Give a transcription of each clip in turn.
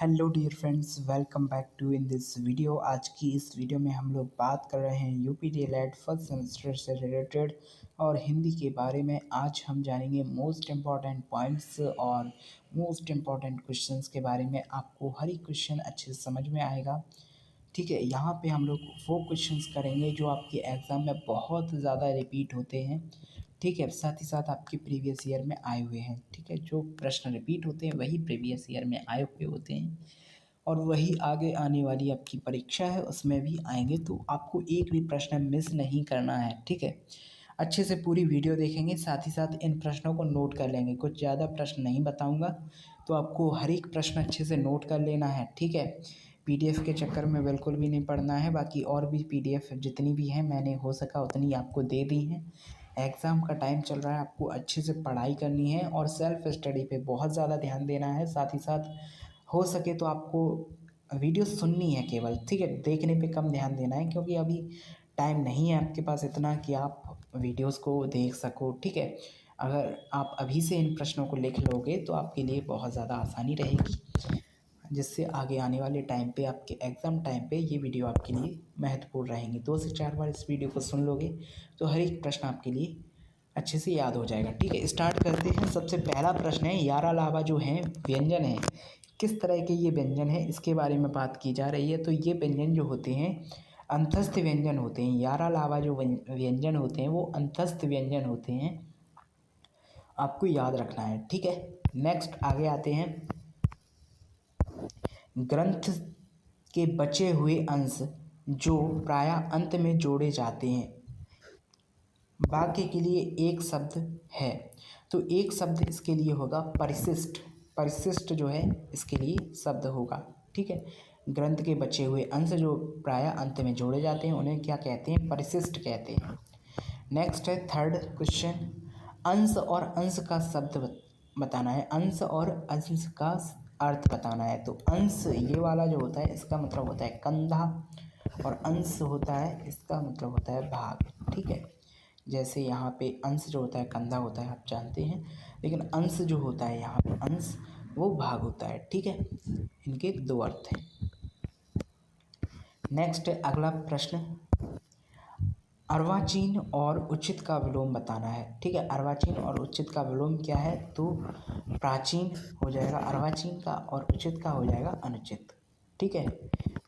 Hello dear friends, welcome back to in this video. आज की इस वीडियो में हम लोग बात कर रहे हैं यूपी डीएलएड फर्स्ट सेमेस्टर से रिलेटेड और हिंदी के बारे में। आज हम जानेंगे मोस्ट इम्पॉर्टेंट पॉइंट्स और मोस्ट इम्पॉर्टेंट क्वेश्चंस के बारे में। आपको हर एक क्वेश्चन अच्छे से समझ में आएगा। ठीक है, यहाँ पे हम लोग वो क्वेश्चंस करेंगे जो आपके एग्ज़ाम में बहुत ज़्यादा रिपीट होते हैं। ठीक है, साथ ही साथ आपके प्रीवियस ईयर में आए हुए हैं। ठीक है, जो प्रश्न रिपीट होते हैं वही प्रीवियस ईयर में आए हुए होते हैं और वही आगे आने वाली आपकी परीक्षा है उसमें भी आएंगे। तो आपको एक भी प्रश्न मिस नहीं करना है। ठीक है, अच्छे से पूरी वीडियो देखेंगे, साथ ही साथ इन प्रश्नों को नोट कर लेंगे। कुछ ज़्यादा प्रश्न नहीं बताऊंगा, तो आपको हर एक प्रश्न अच्छे से नोट कर लेना है। ठीक है, पीडीएफ के चक्कर में बिल्कुल भी नहीं पढ़ना है। बाकी और भी पीडीएफ जितनी भी हैं मैंने हो सका उतनी आपको दे दी हैं। एग्ज़ाम का टाइम चल रहा है, आपको अच्छे से पढ़ाई करनी है और सेल्फ स्टडी पे बहुत ज़्यादा ध्यान देना है। साथ ही साथ हो सके तो आपको वीडियो सुननी है केवल। ठीक है, देखने पे कम ध्यान देना है क्योंकि अभी टाइम नहीं है आपके पास इतना कि आप वीडियोस को देख सको। ठीक है, अगर आप अभी से इन प्रश्नों को लिख लोगे तो आपके लिए बहुत ज़्यादा आसानी रहेगी, जिससे आगे आने वाले टाइम पे आपके एग्ज़ाम टाइम पे ये वीडियो आपके लिए महत्वपूर्ण रहेंगी। 2 से 4 बार इस वीडियो को सुन लोगे तो हर एक प्रश्न आपके लिए अच्छे से याद हो जाएगा। ठीक है, स्टार्ट करते हैं। सबसे पहला प्रश्न है, यारा लावा जो है व्यंजन है, किस तरह के ये व्यंजन है इसके बारे में बात की जा रही है। तो ये व्यंजन जो होते हैं अंतस्थ व्यंजन होते हैं। यारा लावा जो व्यंजन होते हैं वो अंतस्थ व्यंजन होते हैं, आपको याद रखना है। ठीक है, नेक्स्ट आगे आते हैं। ग्रंथ के बचे हुए अंश जो प्रायः अंत में जोड़े जाते हैं, वाक्य के लिए एक शब्द है। तो एक शब्द इसके लिए होगा परिशिष्ट। परिशिष्ट जो है इसके लिए शब्द होगा। ठीक है, ग्रंथ के बचे हुए अंश जो प्रायः अंत में जोड़े जाते हैं उन्हें क्या कहते हैं? परिशिष्ट कहते हैं। नेक्स्ट है थर्ड क्वेश्चन, अंश और अंश का शब्द बताना है। अंश और अंश का अर्थ बताना है। तो अंश ये वाला जो होता है इसका मतलब होता है कंधा और अंश होता है इसका मतलब होता है भाग। ठीक है, जैसे यहाँ पे अंश जो होता है कंधा होता है, आप जानते हैं, लेकिन अंश जो होता है यहाँ पे अंश वो भाग होता है। ठीक है, इनके दो अर्थ हैं। नेक्स्ट अगला प्रश्न, अर्वाचीन और उचित का विलोम बताना है। ठीक है, अर्वाचीन और उचित का विलोम क्या है? तो प्राचीन हो जाएगा अर्वाचीन का और उचित का हो जाएगा अनुचित। ठीक है,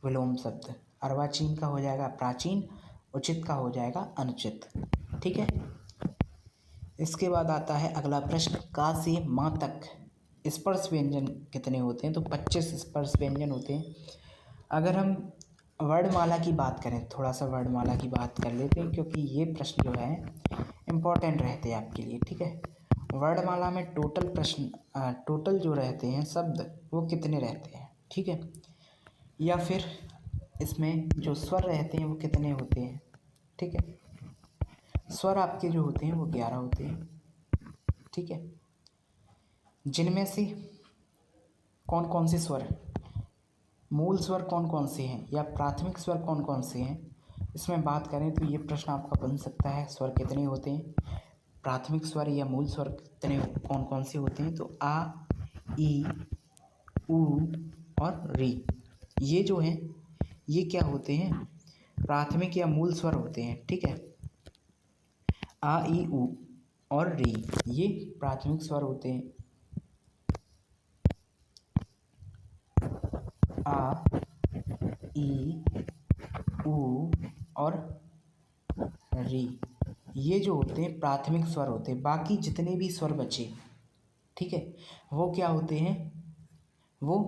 विलोम शब्द अर्वाचीन का हो जाएगा प्राचीन, उचित का हो जाएगा अनुचित। ठीक है, इसके बाद आता है अगला प्रश्न, का से माँ तक स्पर्श व्यंजन कितने होते हैं? तो 25 स्पर्श व्यंजन होते हैं। अगर हम वर्णमाला की बात करें, थोड़ा सा वर्णमाला की बात कर लेते हैं क्योंकि ये प्रश्न जो है इम्पोर्टेंट रहते हैं आपके लिए। ठीक है, वर्णमाला में टोटल जो रहते हैं शब्द वो कितने रहते हैं? ठीक है, या फिर इसमें जो स्वर रहते हैं वो कितने होते हैं? ठीक है, स्वर आपके जो होते हैं वो 11 होते हैं। ठीक है, जिनमें से कौन कौन से स्वर, मूल स्वर कौन कौन से हैं या प्राथमिक स्वर कौन कौन से हैं, इसमें बात करें तो ये प्रश्न आपका बन सकता है। स्वर कितने होते हैं, प्राथमिक स्वर या मूल स्वर कितने कौन कौन से होते हैं? तो आ, ई, उ और री, ये जो हैं ये क्या होते हैं? प्राथमिक या मूल स्वर होते हैं। ठीक है, आ, ई, उ और री ये प्राथमिक स्वर होते हैं। आ, ई, उ और री ये जो होते हैं प्राथमिक स्वर होते हैं। बाकी जितने भी स्वर बचे, ठीक है, वो क्या होते हैं? वो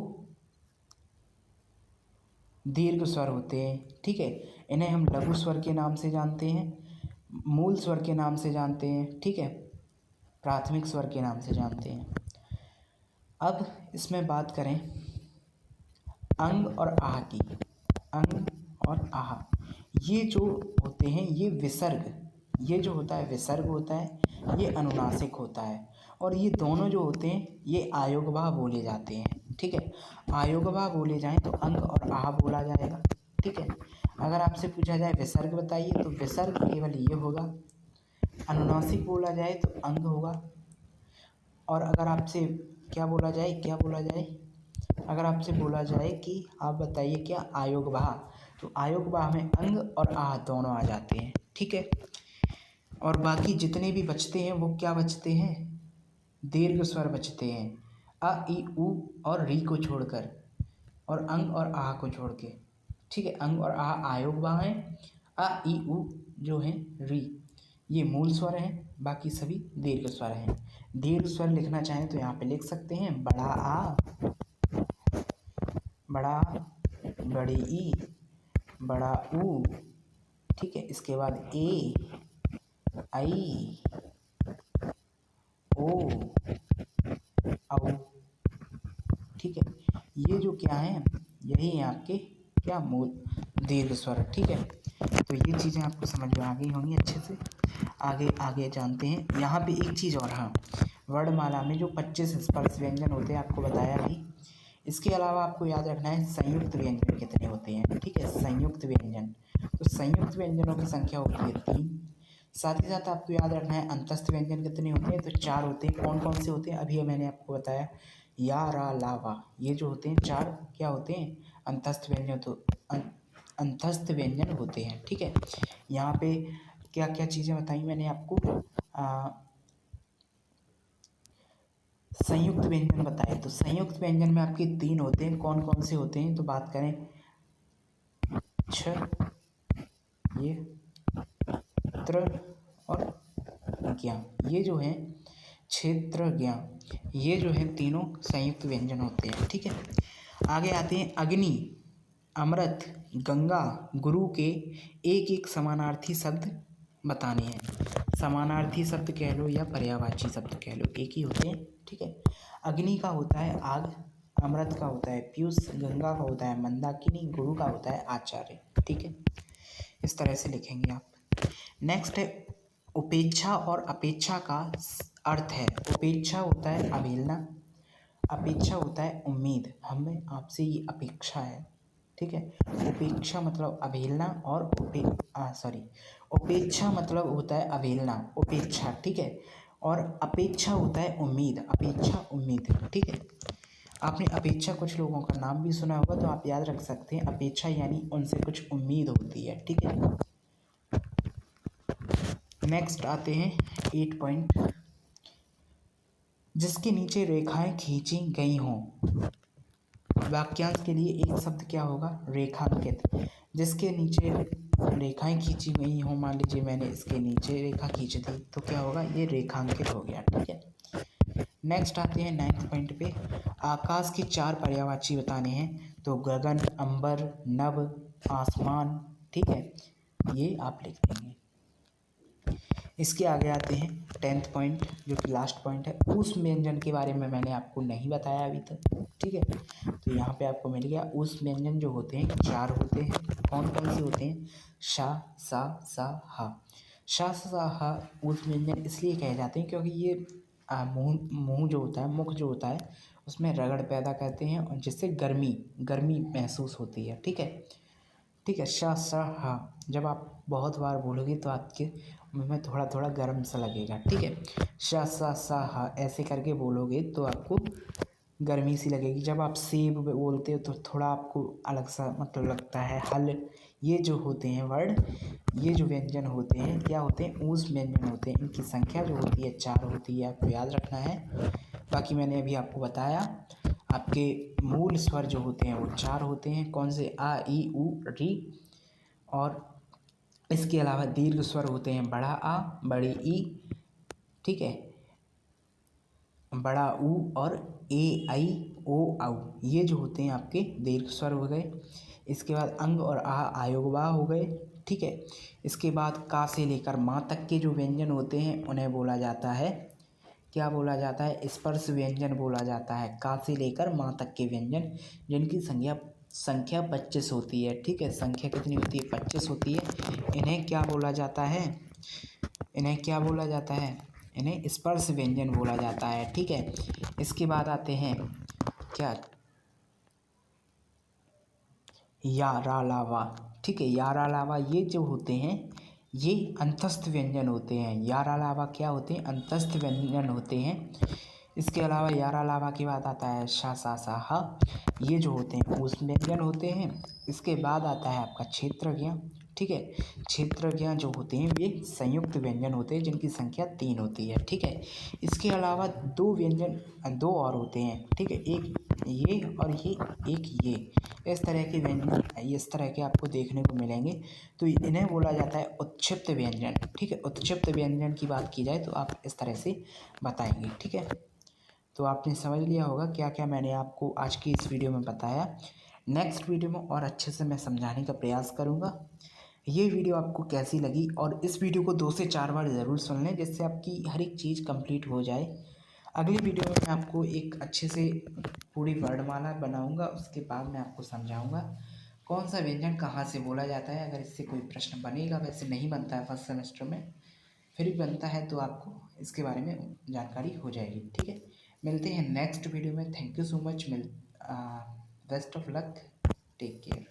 दीर्घ स्वर होते हैं। ठीक है, इन्हें हम लघु स्वर के नाम से जानते हैं, मूल स्वर के नाम से जानते हैं। ठीक है, प्राथमिक स्वर के नाम से जानते हैं। अब इसमें बात करें अंग और आह की। अंग और आह ये जो होते हैं ये विसर्ग, ये जो होता है विसर्ग होता है, ये अनुनासिक होता है और ये दोनों जो होते हैं ये आयोगवाह बोले जाते हैं। ठीक है, आयोगवाह बोले जाएं तो अंग और आह बोला जाएगा। ठीक है, अगर आपसे पूछा जाए विसर्ग बताइए तो विसर्ग केवल ये होगा, अनुनासिक बोला जाए तो अंग होगा, और अगर आपसे क्या बोला जाए अगर आपसे बोला जाए कि आप बताइए क्या आयोगवाह, तो आयोगवाह में अंग और आह दोनों आ जाते हैं, ठीक है। और बाकी जितने भी बचते हैं वो क्या बचते हैं, दीर्घ स्वर बचते हैं, अ ई उ और री को छोड़कर, और अंग और आह को छोड़ के, ठीक है। अंग और आह आयोगवाह हैं, अ ई उ जो है री ये मूल स्वर हैं, बाकी सभी दीर्घ स्वर हैं। दीर्घ स्वर लिखना चाहें तो यहाँ पे लिख सकते हैं बड़ा आ, बड़ा बड़ी ई, बड़ा ऊ, ठीक है। इसके बाद ए, आई, ओ, औ, ठीक है। ये जो क्या है, यही है आपके क्या मूल दीर्घ स्वर, ठीक है। तो ये चीज़ें आपको समझ में आ गई होंगी अच्छे से। आगे आगे जानते हैं। यहाँ पे एक चीज़ और, हाँ, वर्णमाला में जो 25 स्पर्श व्यंजन होते हैं आपको बताया भी। इसके अलावा आपको याद रखना है संयुक्त व्यंजन कितने होते हैं, ठीक है। संयुक्त व्यंजन, तो संयुक्त व्यंजनों की संख्या होती है 3। साथ ही साथ आपको याद रखना है अंतस्थ व्यंजन कितने होते हैं, तो 4 होते हैं। कौन कौन से होते हैं, अभी मैंने आपको बताया, या, रा, ला, वा, ये जो होते हैं 4 क्या होते हैं, अंतस्थ व्यंजन, तो अंतस्थ व्यंजन होते हैं, ठीक है। यहाँ पे क्या क्या चीज़ें बताई मैंने आपको, संयुक्त व्यंजन बताए। तो संयुक्त व्यंजन में आपके 3 होते हैं। कौन कौन से होते हैं, तो बात करें छ, ये त्र और ज्ञ, ये जो है क्षेत्र ज्ञ, ये जो है तीनों संयुक्त व्यंजन होते हैं, ठीक है। आगे आते हैं अग्नि, अमृत, गंगा, गुरु के एक एक समानार्थी शब्द बताने हैं। समानार्थी शब्द कह लो या पर्यायवाची शब्द कह लो, एक ही होते हैं, ठीक है। अग्नि का होता है आग, अमृत का होता है पीयूष, गंगा का होता है मंदाकिनी, गुरु का होता है आचार्य, ठीक है। इस तरह से लिखेंगे आप। नेक्स्ट है उपेक्षा और अपेक्षा का अर्थ है। उपेक्षा होता है अवहेलना, अपेक्षा होता है उम्मीद, हमें आपसे ये अपेक्षा है, ठीक है। उपेक्षा मतलब अवहेलना, और उपेक्षा मतलब होता है अवहेलना, उपेक्षा, ठीक है। और अपेक्षा होता है उम्मीद, अपेक्षा उम्मीद, ठीक है। आपने अपेक्षा कुछ लोगों का नाम भी सुना होगा, तो आप याद रख सकते हैं अपेक्षा यानी उनसे कुछ उम्मीद होती है, ठीक है। नेक्स्ट आते हैं 8 पॉइंट, जिसके नीचे रेखाएं खींची गई हों। वाक्यांश के लिए एक शब्द क्या होगा, रेखांकित। जिसके नीचे रेखाएं खींची गई हों, मान लीजिए मैंने इसके नीचे रेखा खींच दी, तो क्या होगा, ये रेखांकित हो गया, ठीक है। नेक्स्ट आते हैं 9 पॉइंट पे, आकाश के 4 पर्यायवाची बताने हैं। तो गगन, अंबर, नभ, आसमान, ठीक है, ये आप लिख देंगे। इसके आगे आते हैं 10 पॉइंट, जो कि लास्ट पॉइंट है। ऊष्म व्यंजन के बारे में मैंने आपको नहीं बताया अभी तक, ठीक है। तो यहाँ पे आपको मिल गया। ऊष्म व्यंजन जो होते हैं 4 होते हैं। कौन कौन से होते हैं, शा, सा, हा। शा, सा, हा ऊष्म व्यंजन इसलिए कहे जाते हैं क्योंकि ये मुंह जो होता है, मुख जो होता है, उसमें रगड़ पैदा करते हैं, और जिससे गर्मी महसूस होती है, ठीक है, ठीक है। शा, सा, हा जब आप बहुत बार बोलोगे तो आपके मुंह में थोड़ा थोड़ा गर्म सा लगेगा, ठीक है। शा, सा, हा ऐसे करके बोलोगे तो आपको गर्मी सी लगेगी। जब आप सेब बोलते हो तो थोड़ा आपको अलग सा मतलब लगता है। हल, ये जो होते हैं वर्ड, ये जो व्यंजन होते हैं क्या होते हैं, ऊष्म व्यंजन होते हैं। इनकी संख्या जो होती है 4 होती है, आपको याद रखना है। बाकी मैंने अभी आपको बताया, आपके मूल स्वर जो होते हैं वो 4 होते हैं। कौन से, आ, ई, उ, री, और इसके अलावा दीर्घ स्वर होते हैं बड़ा आ, बड़ी ई, ठीक है, बड़ा ऊ, और ए, आई, ओ, औ, ये जो होते हैं आपके दीर्घ स्वर हो गए। इसके बाद अंग और आ आयोगवाह हो गए, ठीक है। इसके बाद का से लेकर माँ तक के जो व्यंजन होते हैं उन्हें बोला जाता है, क्या बोला जाता है, स्पर्श व्यंजन बोला जाता है। का से लेकर माँ तक के व्यंजन जिनकी संख्या 25 होती है, ठीक है। संख्या कितनी होती है, 25 होती है। इन्हें क्या बोला जाता है, इन्हें क्या बोला जाता है, इन्हें स्पर्श व्यंजन बोला जाता है, ठीक है। इसके बाद आते हैं क्या, या, रा, ला, वा, ठीक है। या, रा, ला, वा ये जो होते हैं ये अंतस्थ व्यंजन होते हैं। या, रा, ला, वा क्या होते हैं, अंतस्थ व्यंजन होते हैं। इसके अलावा यारा लावा के बाद आता है शा सा सा हा। ये जो होते हैं ऊष्म व्यंजन होते हैं। इसके बाद आता है आपका क्षेत्रज्ञ। ठीक है, क्षेत्रज्ञ जो होते हैं ये संयुक्त व्यंजन होते हैं जिनकी संख्या 3 होती है। ठीक है, इसके अलावा दो व्यंजन दो और होते हैं। ठीक है, एक ये और ये, एक ये। इस तरह के व्यंजन इस तरह के आपको देखने को मिलेंगे, तो इन्हें बोला जाता है उत्क्षिप्त व्यंजन। ठीक है, उत्क्षिप्त व्यंजन की बात की जाए तो आप इस तरह से बताएंगे। ठीक है, तो आपने समझ लिया होगा क्या क्या मैंने आपको आज की इस वीडियो में बताया। नेक्स्ट वीडियो में और अच्छे से मैं समझाने का प्रयास करूँगा। ये वीडियो आपको कैसी लगी, और इस वीडियो को 2 से 4 बार ज़रूर सुन लें जिससे आपकी हर एक चीज़ कंप्लीट हो जाए। अगली वीडियो में मैं आपको एक अच्छे से पूरी वर्णमाला बनाऊंगा, उसके बाद मैं आपको समझाऊंगा कौन सा व्यंजन कहाँ से बोला जाता है। अगर इससे कोई प्रश्न बनेगा, वैसे नहीं बनता है फर्स्ट सेमेस्टर में, फिर भी बनता है तो आपको इसके बारे में जानकारी हो जाएगी। ठीक है, मिलते हैं नेक्स्ट वीडियो में। Thank you so much. Best of luck, take care.